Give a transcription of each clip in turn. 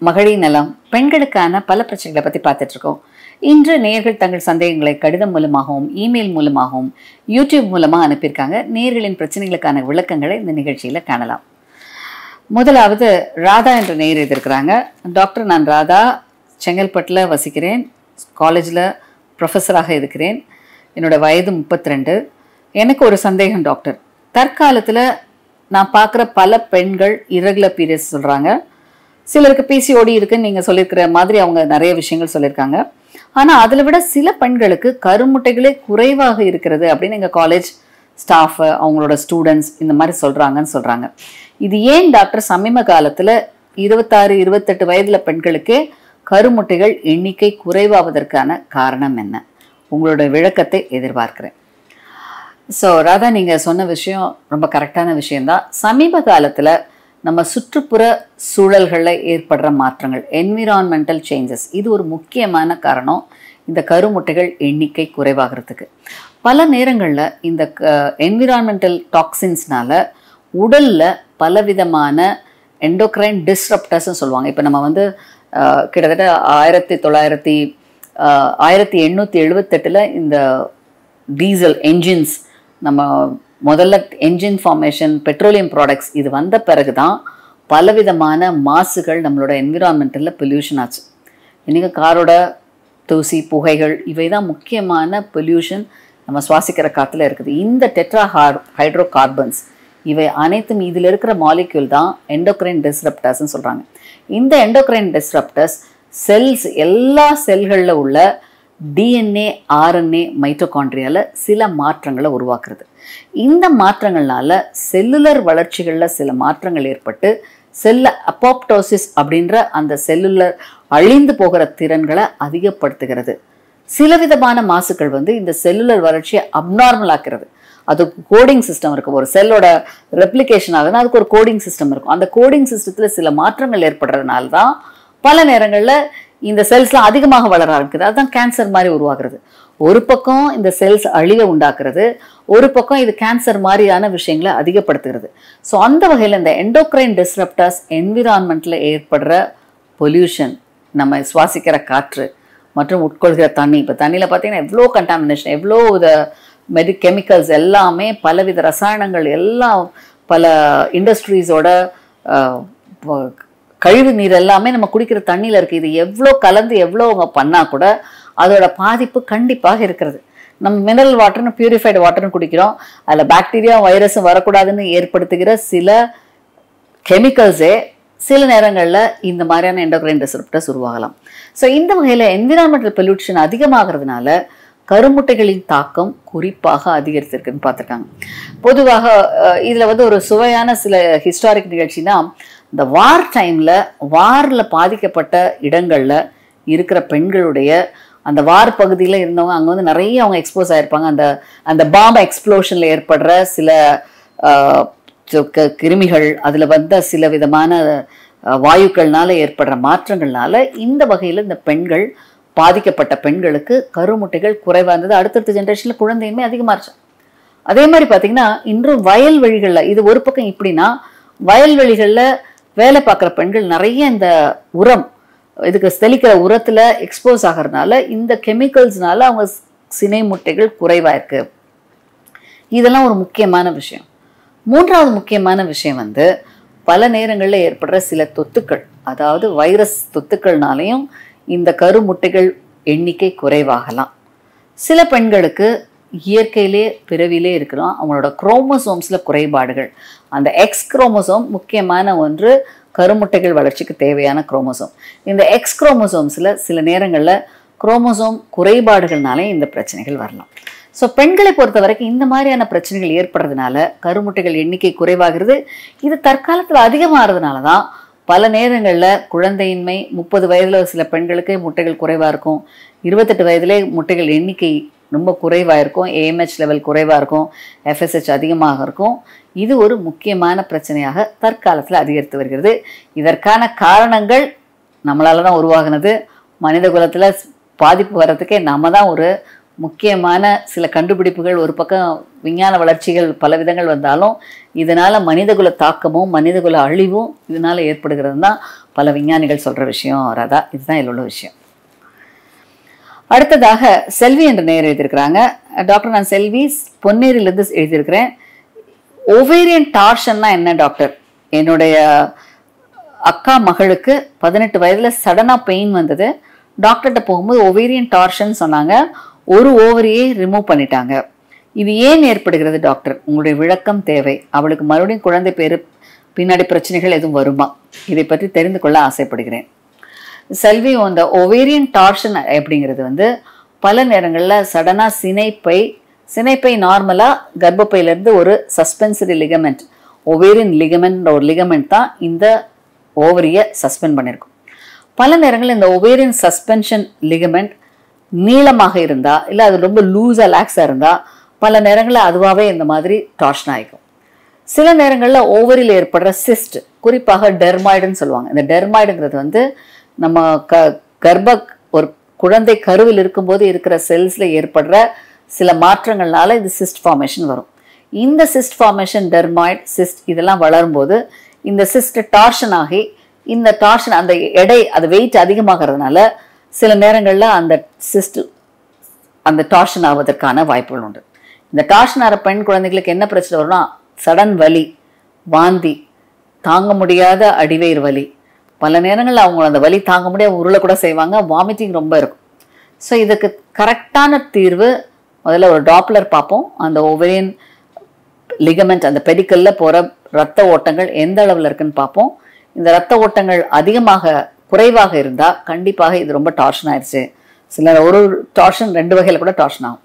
மகளிர் நலம் பெண்களுக்கான பல பிரச்சனைகளை பற்றி பார்த்துட்டு இருக்கோம். இன்று நேயர்கள் தங்கள் சந்தேகங்களை கடிதம் மூலமாகவும் இமெயில் மூலமாகவும் யூடியூப் மூலமாக அனுப்பியிருக்காங்க. நேயர்களின் பிரச்சனைகளுக்கான விளக்கங்களை இந்த நிகழ்ச்சியில் காணலாம். முதலாவது ராதா என்ற நேயர் இருக்கிறாங்க. டாக்டர், நான் ராதா, செங்கல்பட்டில் வசிக்கிறேன். காலேஜில் ப்ரொஃபஸராக இருக்கிறேன். என்னோடய வயது 32. எனக்கு ஒரு சந்தேகம் டாக்டர். தற்காலத்தில் நான் பார்க்குற பல பெண்கள் இரெகுலர் பீரியட்ஸ் சொல்கிறாங்க. சிலருக்கு பிசிஓடி இருக்குன்னு நீங்கள் சொல்லியிருக்கிற மாதிரி அவங்க நிறைய விஷயங்கள் சொல்லியிருக்காங்க. ஆனால் அதில் விட சில பெண்களுக்கு கருமுட்டைகளே குறைவாக இருக்கிறது அப்படின்னு எங்கள் காலேஜ் ஸ்டாஃப், அவங்களோட ஸ்டூடெண்ட்ஸ் இந்த மாதிரி சொல்கிறாங்க. இது ஏன் டாக்டர் சமீப காலத்தில் 26-28 வயதில் பெண்களுக்கே கருமுட்டைகள் எண்ணிக்கை குறைவாவதற்கான காரணம் என்ன? உங்களோட விளக்கத்தை எதிர்பார்க்கிறேன். ஸோ ராதா, நீங்கள் சொன்ன விஷயம் ரொம்ப கரெக்டான விஷயந்தான். சமீப காலத்தில் நம்ம சுற்றுப்புற சூழல்களில் ஏற்படுற மாற்றங்கள், என்விரான்மெண்டல் சேஞ்சஸ், இது ஒரு முக்கியமான காரணம் இந்த கருமுட்டைகள் எண்ணிக்கை குறைவாகிறதுக்கு. பல நேரங்களில் இந்த என்விரான்மெண்டல் டாக்ஸின்ஸ்னால உடலில் பலவிதமான எண்டோக்ரைன் டிஸ்ரப்டர்ஸ்ன்னு சொல்லுவாங்க. இப்போ நம்ம கிட்டத்தட்ட 1878 இந்த டீசல் என்ஜின்ஸ், நம்ம முதல்ல என்ஜின் ஃபார்மேஷன், பெட்ரோலியம் ப்ராடக்ட்ஸ் இது வந்த பிறகு தான் பலவிதமான மாசுகள் நம்மளோட என்விரான்மெண்டலில் பொல்யூஷன் ஆச்சு. இன்றைக்கி காரோட தூசி, புகைகள், இவை தான் முக்கியமான பொல்யூஷன் நம்ம சுவாசிக்கிற காற்றுல இருக்குது. இந்த டெட்ரா ஹைட்ரோ கார்பன்ஸ் இவை அனைத்தும் இதில் இருக்கிற மாலிக்யூல் தான் எண்டோக்ரைன் டிஸ்ரப்டர்ஸ்ன்னு சொல்கிறாங்க. இந்த எண்டோக்ரைன் டிஸ்ரப்டர்ஸ் செல்ஸ், எல்லா செல்களில் உள்ள டிஎன்ஏ, ஆர்என்ஏ, மைட்டோகாண்ட்ரியாவில் சில மாற்றங்களை உருவாக்குறது. இந்த மாற்றங்கள்னால செல்லுலர் வளர்ச்சிகளில் சில மாற்றங்கள் ஏற்பட்டு செல்ல அப்போப்டோசிஸ் அப்படின்ற அந்த செல்லுலர் அழிந்து போகிற திறன்களை அதிகப்படுத்துகிறது. சில விதமான மாசுக்கள் இந்த செல்லுலர் வளர்ச்சியை அப்நார்மல் ஆக்கிறது. அதுக்கு கோடிங் சிஸ்டம் இருக்குது. ஒரு செல்லோட ரெப்ளிகேஷன் ஆகுதுன்னா அதுக்கு ஒரு கோடிங் சிஸ்டம் இருக்கும். அந்த கோடிங் சிஸ்டத்தில் சில மாற்றங்கள் ஏற்படுறதுனால தான் பல நேரங்களில் இந்த செல்ஸ்லாம் அதிகமாக வளர ஆரம்பிக்குது. அதுதான் கேன்சர் மாதிரி உருவாகிறது. ஒரு பக்கம் இந்த செல்ஸ் அழிவை உண்டாக்குறது, ஒரு பக்கம் இது கேன்சர் மாதிரியான விஷயங்களை அதிகப்படுத்துகிறது. ஸோ அந்த வகையில் இந்த எண்டோக்ரைன் டிஸ்ரப்டர்ஸ் என்விரான்மெண்ட்டில் ஏற்படுற பொல்யூஷன், நம்ம சுவாசிக்கிற காற்று மற்றும் உட்கொள்கிற தண்ணி, இப்போ தண்ணியில் பார்த்தீங்கன்னா எவ்வளோ கண்டாமினேஷன், எவ்வளோ கெமிக்கல்ஸ், எல்லாமே பலவித ரசாயனங்கள், எல்லாம் பல இண்டஸ்ட்ரீஸோட கழிவு நீர் எல்லாமே நம்ம குடிக்கிற தண்ணியில் இருக்குது. இது எவ்வளோ கலந்து எவ்வளோ அவங்க பண்ணால் கூட அதோட பாதிப்பு கண்டிப்பாக இருக்கிறது. நம்ம மினரல் வாட்டர்னு, பியூரிஃபைடு வாட்டர்னு குடிக்கிறோம். அதில் பாக்டீரியா, வைரஸும் வரக்கூடாதுன்னு ஏற்படுத்துகிற சில கெமிக்கல்ஸே சில நேரங்களில் இந்த மாதிரியான எண்டோக்ரைன் டிஸ்ரப்டர்ஸ் உருவாகலாம். ஸோ இந்த வகையில் என்விரான்மெண்டல் பொல்யூஷன் அதிகமாகிறதுனால கருமுட்டைகளின் தாக்கம் குறிப்பாக அதிகரித்திருக்குன்னு பார்த்துருக்காங்க. பொதுவாக இதில் ஒரு சுவையான சில ஹிஸ்டாரிக் நிகழ்ச்சினா, இந்த வார் டைமில் வாரில் பாதிக்கப்பட்ட இடங்களில் இருக்கிற பெண்களுடைய அந்த வார் பகுதியில் இருந்தவங்க அங்கே நிறைய அவங்க எக்ஸ்போஸ் ஆகிருப்பாங்க. அந்த பாம் எக்ஸ்ப்ளோஷனில் ஏற்படுற சில கிருமிகள், அதில் சில விதமான வாயுக்கள்னால ஏற்படுற மாற்றங்கள்னால இந்த வகையில் இந்த பெண்கள், பாதிக்கப்பட்ட பெண்களுக்கு கருமுட்டைகள் குறைவாக இருந்தது. அடுத்தடுத்த ஜென்ரேஷனில் குழந்தையுமே அதிகமாகிடுச்சு. அதே மாதிரி பார்த்திங்கன்னா இன்றும் வயல்வெளிகளில், இது ஒரு பக்கம் இப்படின்னா, வயல்வெளிகளில் வேலை பார்க்குற பெண்கள் நிறைய இந்த உரம், இதுக்கு தெளிக்கிற உரத்தில் எக்ஸ்போஸ் ஆகிறதுனால இந்த கெமிக்கல்ஸ்னால அவங்க சினை முட்டைகள் குறைவாக இருக்குது. இதெல்லாம் ஒரு முக்கியமான விஷயம். மூன்றாவது முக்கியமான விஷயம் பல நேரங்களில் ஏற்படுற சில தொத்துக்கள், அதாவது வைரஸ் தொத்துக்கள்னாலையும் இந்த கருமுட்டைகள் எண்ணிக்கை குறைவாகலாம். சில பெண்களுக்கு இயற்கையிலே பிறவிலே இருக்கிறோம், அவங்களோட குரோமோசோம்ஸில் குறைபாடுகள். அந்த எக்ஸ் குரோமோசோம் முக்கியமான ஒன்று, கருமுட்டைகள் வளர்ச்சிக்கு தேவையான குரோமோசோம். இந்த எக்ஸ் குரோமோசோம்ஸில் சில நேரங்களில் குரோமோசோம் குறைபாடுகள்னாலே இந்த பிரச்சனைகள் வரலாம். ஸோ பெண்களை பொறுத்த வரைக்கும் இந்த மாதிரியான பிரச்சனைகள் ஏற்படுறதுனால கருமுட்டைகள் எண்ணிக்கை குறைவாகிறது. இது தற்காலத்தில் அதிகமாகிறதுனால தான் பல நேரங்களில் குழந்தையின்மை, 30 வயதில் சில பெண்களுக்கு முட்டைகள் குறைவாக இருக்கும், 28 வயதிலே முட்டைகள் எண்ணிக்கை ரொம்ப குறைவாக இருக்கும், ஏஎம்ஹெச் லெவல் குறைவாக இருக்கும், எஃப்எஸ்ஹெச் அதிகமாக இருக்கும். இது ஒரு முக்கியமான பிரச்சனையாக தற்காலத்தில் அதிகரித்து வருகிறது. இதற்கான காரணங்கள் நம்மளால தான் உருவாகினது. மனித குலத்தில் பாதிப்பு வர்றதுக்கே நம்ம தான் ஒரு முக்கியமான சில கண்டுபிடிப்புகள், ஒரு பக்கம் விஞ்ஞான வளர்ச்சிகள் பல விதங்கள் வந்தாலும் இதனால் மனிதகுல தாக்கமும் மனிதகுல அழிவும் இதனால் ஏற்படுகிறது தான் பல விஞ்ஞானிகள் சொல்கிற விஷயம். ராதா, இதுதான் இதில் உள்ள விஷயம். அடுத்ததாக செல்வி என்ற நேயர் எழுதியிருக்கிறாங்க. டாக்டர், நான் செல்வி பொன்னேரியிலிருந்து எழுதியிருக்கிறேன். ஓவேரியன் டார்ஷன்னா என்ன டாக்டர்? என்னுடைய அக்கா மகளுக்கு 18 வயதில் சடனாக பெயின் வந்தது. டாக்டர்கிட்ட போகும்போது ஓவேரியன் டார்ஷன் சொன்னாங்க. ஒரு ஓவரியை ரிமூவ் பண்ணிட்டாங்க. இது ஏன் ஏற்படுகிறது டாக்டர்? உங்களுடைய விளக்கம் தேவை. அவளுக்கு மறுபடியும் குழந்தை பேரு பின்னாடி பிரச்சனைகள் எதுவும் வருமா? இதை பற்றி தெரிந்து கொள்ள ஆசைப்படுகிறேன். செல்வி, அந்த ஓவேரியன் டார்ஷன் அப்படிங்கிறது வந்து பல நேரங்களில் சடனாக சினைப்பை நார்மலாக கர்ப்பப்பையிலேருந்து ஒரு சஸ்பென்சரி லிகமெண்ட், ஓவேரியன் லிகமெண்ட் ஒரு லிகமெண்ட் தான் இந்த ஓவரியை சஸ்பெண்ட் பண்ணியிருக்கும். பல நேரங்களில் இந்த ஓவேரியன் சஸ்பென்ஷன் லிகமெண்ட் நீளமாக இருந்தால், இல்லை அது ரொம்ப லூஸாக லாக்ஸாக இருந்தால் பல நேரங்களில் அதுவாகவே இந்த மாதிரி டார்ஷன் ஆகிக்கும். சில நேரங்களில் ஓவரியில் ஏற்படுற சிஸ்ட், குறிப்பாக டெர்மாய்டுன்னு சொல்லுவாங்க. இந்த டெர்மாய்டுங்கிறது வந்து நம்ம ஒரு குழந்தை கருவில் இருக்கும்போது இருக்கிற செல்ஸில் ஏற்படுற சில மாற்றங்கள்னால இது சிஸ்ட் ஃபார்மேஷன் வரும். இந்த சிஸ்ட் ஃபார்மேஷன், டெர்மாய்டு, சிஸ்ட் இதெல்லாம் வளரும்போது இந்த சிஸ்ட் டார்ஷன் ஆகி, இந்த டார்ஷன் அந்த எடை, அது வெயிட் அதிகமாகிறதுனால சில நேரங்களில் அந்த சிஸ்ட் அந்த டார்ஷன் ஆவதற்கான வாய்ப்புகள் உண்டு. இந்த டார்ஷன் ஆகிற பெண் குழந்தைகளுக்கு என்ன பிரச்சனை வரும்னா, சடன் வலி, வாந்தி, தாங்க முடியாத அடிவயிறு வலி, பல நேரங்களில் அவங்க அந்த வலி தாங்க முடியாத உருளை கூட செய்வாங்க, வாமிட்டிங் ரொம்ப இருக்கும். ஸோ இதுக்கு கரெக்டான தீர்வு, முதல்ல ஒரு டாப்லர் பார்ப்போம். அந்த ஓவேரியன் லிகமெண்ட், அந்த பெடிக்கல்ல போகிற ரத்த ஓட்டங்கள் எந்த அளவில் இருக்குன்னு பார்ப்போம். இந்த ரத்த ஓட்டங்கள் குறைவாக இருந்தால் கண்டிப்பாக இது ரொம்ப டார்ஷன் ஆயிடுச்சு. ஒரு டார்ஷன் 2 வகையில் கூட டார்ஷன் ஆகும்.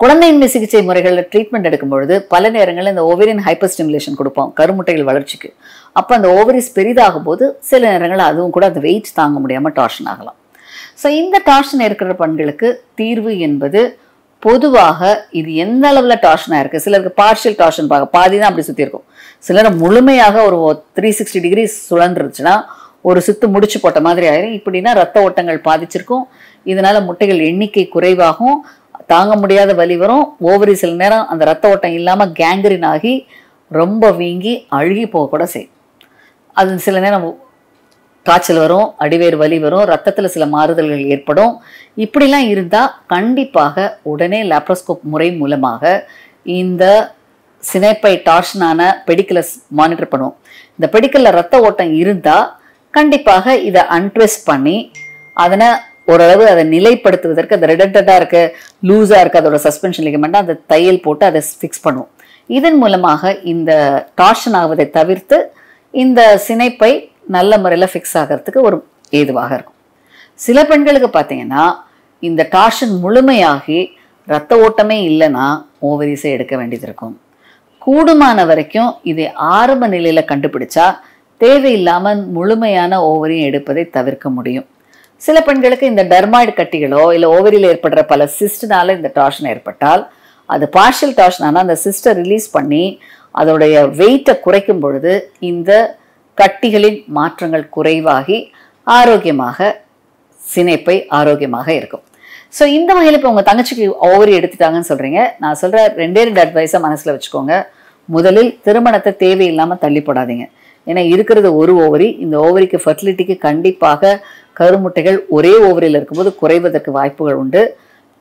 குழந்தையின்மை சிகிச்சை முறைகளில் ட்ரீட்மெண்ட் எடுக்கும்பொழுது பல நேரங்களில் இந்த ஓவேரியன் ஹைப்பர் ஸ்டிமுலேஷன் கொடுப்போம் கருமுட்டைகள் வளர்ச்சிக்கு. அப்போ அந்த ஓவரிஸ் பெரிதாகும் போது சில நேரங்களில் அதுவும் கூட அந்த வெயிட் தாங்க முடியாமல் டார்ஷன் ஆகலாம். ஸோ இந்த டார்ஷன் இருக்கிற பெண்களுக்கு தீர்வு என்பது பொதுவாக இது எந்த அளவில் டார்ஷனாக இருக்குது. சிலருக்கு பார்ஷியல் டார்ஷன் பாதி தான் அப்படி சுற்றி இருக்கும். சிலர் முழுமையாக ஒரு 360 டிகிரி சுழன்றுச்சுன்னா ஒரு சுத்து முடிச்சு போட்ட மாதிரி ஆயிரும். இப்படின்னா ரத்த ஓட்டங்கள் பாதிச்சிருக்கும். இதனால முட்டைகள் எண்ணிக்கை குறைவாகும், தாங்க முடியாத வலி வரும். ஓவரி சில நேரம் அந்த ரத்த ஓட்டம் இல்லாமல் கேங்க்ரின் ஆகி ரொம்ப வீங்கி அழுகி போக கூட செய்யும். அது சில நேரம் காய்ச்சல் வரும், அடிவேறு வலி வரும், ரத்தத்தில் சில மாறுதல்கள் ஏற்படும். இப்படிலாம் இருந்தால் கண்டிப்பாக உடனே லாப்ரோஸ்கோப் முறை மூலமாக இந்த சினைப்பை டார்ஷனான பெடிக்கலை மானிட்டர் பண்ணுவோம். இந்த பெடிக்கலில் ரத்த ஓட்டம் இருந்தால் கண்டிப்பாக இதை அன்ட்விஸ்ட் பண்ணி அதனை ஓரளவு அதை நிலைப்படுத்துவதற்கு, அது ரெடக்டடாக இருக்குது, லூஸாக இருக்குது, அதோட சஸ்பென்ஷன் லிகமெண்ட்டாக அந்த தையல் போட்டு அதை ஃபிக்ஸ் பண்ணுவோம். இதன் மூலமாக இந்த டார்ஷன் ஆவதை தவிர்த்து இந்த சினைப்பை நல்ல முறையில் ஃபிக்ஸ் ஆகிறதுக்கு ஒரு ஏதுவாக இருக்கும். சில பெண்களுக்கு பார்த்தீங்கன்னா இந்த டார்ஷன் முழுமையாகி ரத்த ஓட்டமே இல்லைன்னா ஓவரிஸை எடுக்க வேண்டியது இருக்கும். கூடுமான வரைக்கும் இதை ஆரம்ப நிலையில் கண்டுபிடிச்சா தேவையில்லாமல் முழுமையான ஓவரியும் எடுப்பதை தவிர்க்க முடியும். சில பெண்களுக்கு இந்த டெர்மாய்டு கட்டிகளோ இல்லை ஓவரியில் ஏற்படுற பல சிஸ்ட்னால இந்த டார்ஷன் ஏற்பட்டால் அது பார்ஷியல் டார்ஷன் ஆனால் அந்த சிஸ்டை ரிலீஸ் பண்ணி அதோடைய வெயிட்டை குறைக்கும் பொழுது இந்த கட்டிகளின் மாற்றங்கள் குறைவாகி ஆரோக்கியமாக சினைப்பை ஆரோக்கியமாக இருக்கும். ஸோ இந்த வகையில் இப்போ உங்கள் தங்கச்சிக்கு ஓவரி எடுத்துட்டாங்கன்னு சொல்கிறீங்க. நான் சொல்கிற 2 அட்வைஸை மனசில் வச்சுக்கோங்க. முதலில் திருமணத்தை தேவையில்லாமல் தள்ளி போடாதீங்க. ஏன்னா இருக்கிறது ஒரு ஓவரி. இந்த ஓவரிக்கு ஃபர்டிலிட்டிக்கு கண்டிப்பாக கருமுட்டைகள் ஒரே ஓவரியில் இருக்கும்போது குறைவதற்கு வாய்ப்புகள் உண்டு.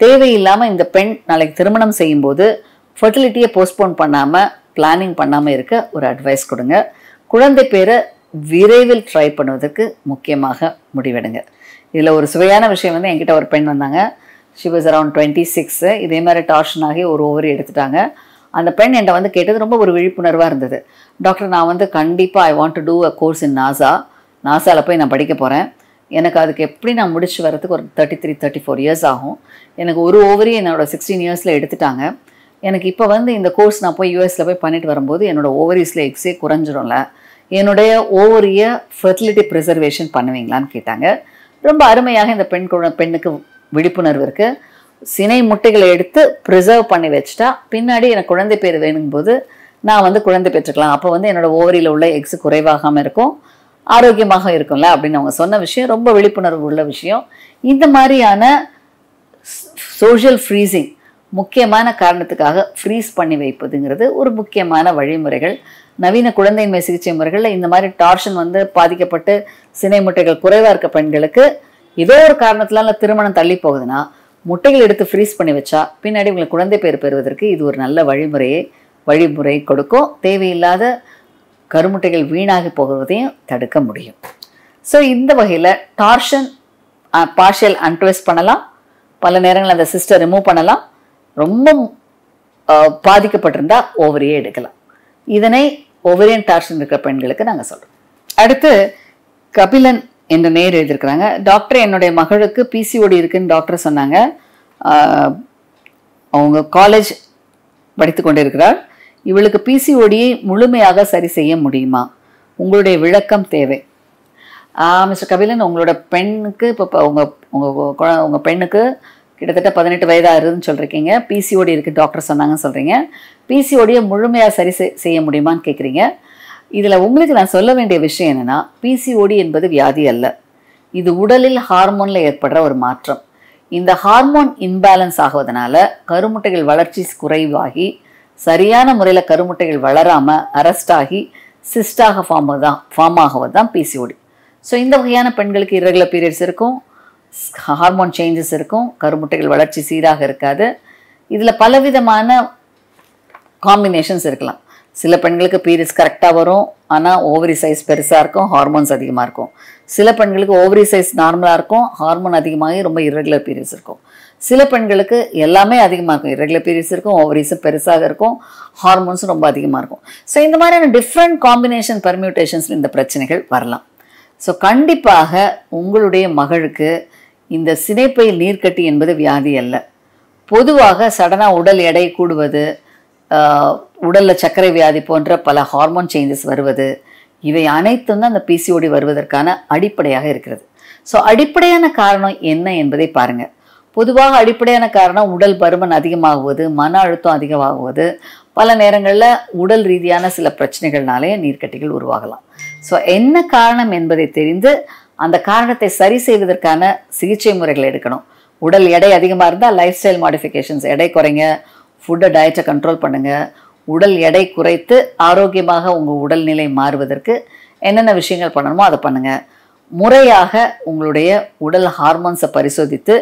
தேவையில்லாமல் இந்த பெண் நாளைக்கு திருமணம் செய்யும்போது ஃபர்டிலிட்டியை போஸ்ட்போன் பண்ணாமல், பிளானிங் பண்ணாமல் இருக்க ஒரு அட்வைஸ் கொடுங்க. குழந்தை பேரை விரைவில் ட்ரை பண்ணுவதற்கு முக்கியமாக முடிவெடுங்க. இதில் ஒரு சுவையான விஷயம் வந்து, என்கிட்ட ஒரு பெண் வந்தாங்க. She was around 26. இதே மாதிரி டார்ஷன் ஆகி ஒரு ஓவரி எடுத்துட்டாங்க. அந்த பெண் என்கிட்ட வந்து கேட்டது ரொம்ப ஒரு விழிப்புணர்வாக இருந்தது. டாக்டர், நான் வந்து கண்டிப்பாக I want to do a course in நாசாவில் போய் நான் படிக்க போகிறேன். எனக்கு அதுக்கு எப்படி நான் முடிச்சு வரதுக்கு ஒரு 33-34 இயர்ஸ் ஆகும். எனக்கு ஒரு ஓவரி என்னோட 16 இயர்ஸில் எடுத்துட்டாங்க. எனக்கு இப்போ வந்து இந்த கோர்ஸ் நான் போய் யூஎஸில் போய் பண்ணிட்டு வரும்போது என்னோடய ஓவரிஸில் எக்ஸே குறைஞ்சிடும்ல, என்னுடைய ஓவரியை ஃபர்டிலிட்டி ப்ரிசர்வேஷன் பண்ணுவீங்களான்னு கேட்டாங்க. ரொம்ப அருமையாக இந்த பெண்ணுக்கு விழிப்புணர்வு இருக்குது. சினை முட்டைகளை எடுத்து ப்ரிசர்வ் பண்ணி வச்சுட்டா பின்னாடி எனக்கு குழந்தை பேர் வேணுங்கும்போது நான் வந்து குழந்தை பெற்றுக்கலாம். அப்போ வந்து என்னோடய ஓவரியில் உள்ள எக்ஸு குறைவாகாமல் இருக்கும், ஆரோக்கியமாக இருக்கும்ல அப்படின்னு அவங்க சொன்ன விஷயம் ரொம்ப விழிப்புணர்வு உள்ள விஷயம். இந்த மாதிரியான சோஷியல் ஃப்ரீசிங் முக்கியமான காரணத்துக்காக ஃப்ரீஸ் பண்ணி வைப்பதுங்கிறது ஒரு முக்கியமான வழிமுறைகள். நவீன குழந்தையின்மை சிகிச்சை முறைகளில் இந்த மாதிரி டார்ஷன் வந்து பாதிக்கப்பட்டு சினை முட்டைகள் குறைவாக இருக்க பெண்களுக்கு ஏதோ ஒரு காரணத்தினால திருமணம் தள்ளி போகுதுன்னா முட்டைகள் எடுத்து ஃப்ரீஸ் பண்ணி வச்சா பின்னாடி உங்களுக்கு குழந்தை பேர் பெறுவதற்கு இது ஒரு நல்ல வழிமுறை கொடுக்கும். தேவையில்லாத கருமுட்டைகள் வீணாகி போகிறதையும் தடுக்க முடியும். ஸோ இந்த வகையில் டார்ஷன் பார்ஷியல் அன்ட்விஸ்ட் பண்ணலாம். பல நேரங்களில் அந்த சிஸ்டை ரிமூவ் பண்ணலாம். ரொம்ப பாதிக்கப்பட்டிருந்தால் ஓவரியே எடுக்கலாம். இதனை ஓவரியன் டார்ஷன் இருக்கிற பெண்களுக்கு நாங்கள் சொல்கிறோம். அடுத்து கபிலன் என்ற நேர் எழுதியிருக்கிறாங்க. டாக்டர், என்னுடைய மகளுக்கு பிசிஓடி இருக்குன்னு டாக்டர் சொன்னாங்க. அவங்க காலேஜ் படித்து கொண்டு இருக்கிறார். இவளுக்கு பிசிஓடியை முழுமையாக சரி செய்ய முடியுமா? உங்களுடைய விளக்கம் தேவை. மிஸ்டர் கபிலன், உங்களோட பெண்ணுக்கு இப்போ உங்கள் பெண்ணுக்கு கிட்டத்தட்ட 18 வயதாகுதுன்னு சொல்கிறீங்க. பிசிஓடி இருக்குது டாக்டர் சொன்னாங்கன்னு சொல்கிறீங்க. பிசிஓடியை முழுமையாக சரி செய்ய முடியுமான்னு கேட்குறீங்க. இதில் உங்களுக்கு நான் சொல்ல வேண்டிய விஷயம் என்னென்னா, பிசிஓடி என்பது வியாதி அல்ல. இது உடலில் ஹார்மோனில் ஏற்படுற ஒரு மாற்றம். இந்த ஹார்மோன் இன்பேலன்ஸ் ஆகுவதனால கருமுட்டைகள் வளர்ச்சி குறைவாகி சரியான முறையில் கருமுட்டைகள் வளராமல் அரெஸ்ட் ஆகி சிஸ்டாக ஃபார்ம் ஆகுவது தான் பிசிஓடி. ஸோ இந்த வகையான பெண்களுக்கு இர்ரெகுலர் பீரியட்ஸ் இருக்கும், ஹார்மோன் சேஞ்சஸ் இருக்கும், கருமுட்டைகள் வளர்ச்சி சீராக இருக்காது. இதில் பலவிதமான காம்பினேஷன்ஸ் இருக்கலாம். சில பெண்களுக்கு பீரியட்ஸ் கரெக்டாக வரும், ஆனால் ஓவரி சைஸ் பெருசாக இருக்கும், ஹார்மோன்ஸ் அதிகமாக இருக்கும். சில பெண்களுக்கு ஓவரி சைஸ் நார்மலாக இருக்கும், ஹார்மோன் அதிகமாகி ரொம்ப இர்ரெகுலர் பீரியட்ஸ் இருக்கும். சில பெண்களுக்கு எல்லாமே அதிகமாக இருக்கும், இர்ரெகுலர் பீரியட்ஸ் இருக்கும், ஓவரிஸும் பெருசாக இருக்கும், ஹார்மோன்ஸும் ரொம்ப அதிகமாக இருக்கும். ஸோ இந்த மாதிரியான டிஃப்ரெண்ட் காம்பினேஷன் பர்மியூட்டேஷன்ஸ் இந்த பிரச்சனைகள் வரலாம். ஸோ கண்டிப்பாக உங்களுடைய மகளுக்கு இந்த சினைப்பை நீர்க்கட்டி என்பது வியாதி அல்ல. பொதுவாக சடனாக உடல் எடை கூடுவது, உடலில் சர்க்கரை வியாதி போன்ற பல ஹார்மோன் சேஞ்சஸ் வருவது, இவை அனைத்தும் தான் அந்த பிசிஓடி வருவதற்கான அடிப்படையாக இருக்கிறது. ஸோ அடிப்படையான காரணம் என்ன என்பதை பாருங்கள். பொதுவாக அடிப்படையான காரணம் உடல் பருமன் அதிகமாகுவது, மன அழுத்தம் அதிகமாகுவது, பல நேரங்களில் உடல் ரீதியான சில பிரச்சனைகள்னாலே நீர்க்கட்டிகள் உருவாகலாம். ஸோ என்ன காரணம் என்பதை தெரிந்து அந்த காரணத்தை சரி செய்வதற்கான சிகிச்சை முறைகள் எடுக்கணும். உடல் எடை அதிகமாக இருந்தால் லைஃப் ஸ்டைல் மாடிஃபிகேஷன்ஸ், எடை குறைங்க, ஃபுட்டை டயட்டை கண்ட்ரோல் பண்ணுங்கள். உடல் எடை குறைத்து ஆரோக்கியமாக உங்கள் உடல்நிலை மாறுவதற்கு என்னென்ன விஷயங்கள் பண்ணணுமோ அதை பண்ணுங்கள். முறையாக உங்களுடைய உடல் ஹார்மோன்ஸை பரிசோதித்து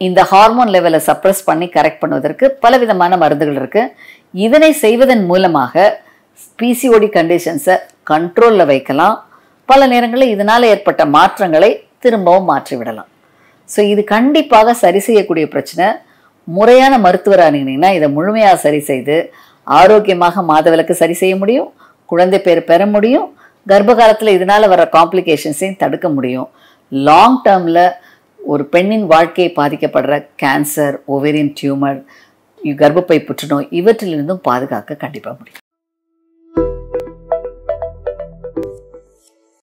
இந்த ஹார்மோன் லெவலை சப்ரஸ் பண்ணி கரெக்ட் பண்ணுவதற்கு பலவிதமான மருந்துகள் இருக்குது. இதனை செய்வதன் மூலமாக பிசிஓடி கண்டிஷன்ஸை கண்ட்ரோலில் வைக்கலாம். பல நேரங்களில் இதனால் ஏற்பட்ட மாற்றங்களை திரும்பவும் மாற்றிவிடலாம். ஸோ இது கண்டிப்பாக சரி செய்யக்கூடிய பிரச்சனை. முறையான மருத்துவர் அணுகினீங்கன்னா இதை முழுமையாக சரி செய்து ஆரோக்கியமாக மாதவிலக்கு சரி செய்ய முடியும், குழந்தை பேர் பெற முடியும், கர்ப்ப காலத்தில் இதனால் வர காம்ப்ளிகேஷன்ஸையும் தடுக்க முடியும். லாங் டேர்மில் ஒரு பெண்ணின் வாழ்க்கையை பாதிக்கப்படுற கேன்சர், ஓவேரியன் டியூமர், கர்ப்பப்பை புற்றுநோய் இவற்றிலிருந்தும் பாதுகாக்க கண்டிப்பாக முடியும்.